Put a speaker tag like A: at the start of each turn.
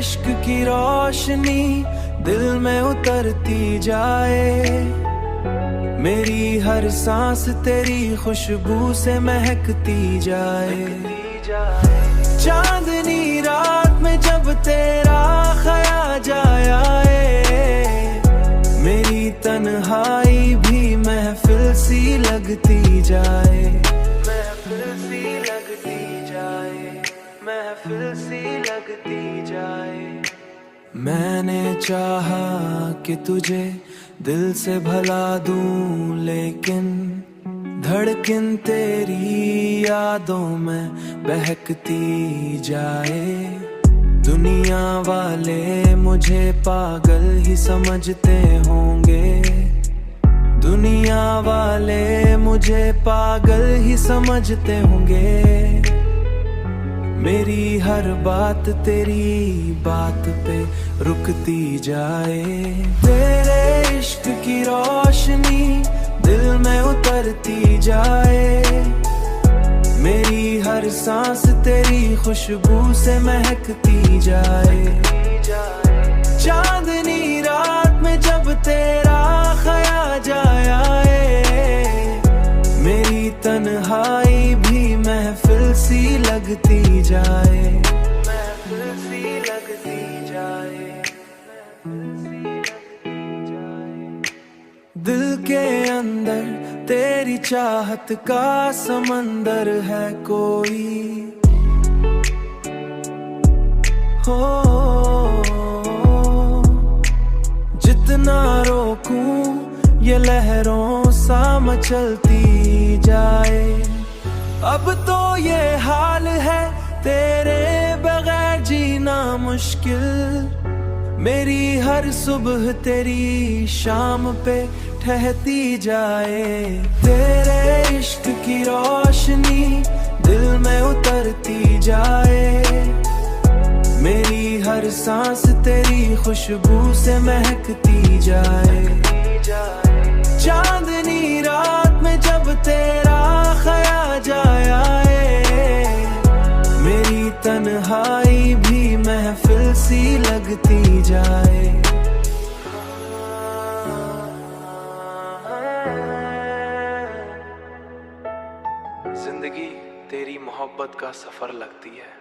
A: इश्क की रोशनी दिल में उतरती जाए, मेरी हर सांस तेरी खुशबू से महकती जाए। चांदनी रात में जब तेरा ख्याल आए, मेरी तन्हाई भी महफिल सी लगती जाए, महफिल सी लगती जाए, महफिल सी लगती जाए। मैंने चाहा कि तुझे दिल से भला दूं, लेकिन धड़कन तेरी यादों में बहकती जाए। दुनिया वाले मुझे पागल ही समझते होंगे, दुनिया वाले मुझे पागल ही समझते होंगे। मेरी हर बात तेरी बात पे रुकती जाए, तेरे इश्क की रोशनी दिल में उतरती जाए, मेरी हर सांस तेरी खुशबू से महकती जाए। चांदनी रात में जब तेरा ख्याल आए, मेरी तन्हाई भी महफिल सी लगती जाए, महफिल सी लगती जाए, महफिल सी लगती जाए। दिल के अंदर तेरी चाहत का समंदर है कोई, हो जितना रोकूं ये लहरों सा मचलती जाए। अब तो ये हाल है तेरे बगैर जीना मुश्किल, मेरी हर सुबह तेरी शाम पे ठहरती जाए। तेरे इश्क की रोशनी दिल में उतरती जाए, मेरी हर सांस तेरी खुशबू से महकती जाए। चांदनी रात में जब तेरा ख्याल आए, मेरी तन्हाई भी महफिल सी लगती जाए। जिंदगी तेरी मोहब्बत का सफर लगती है।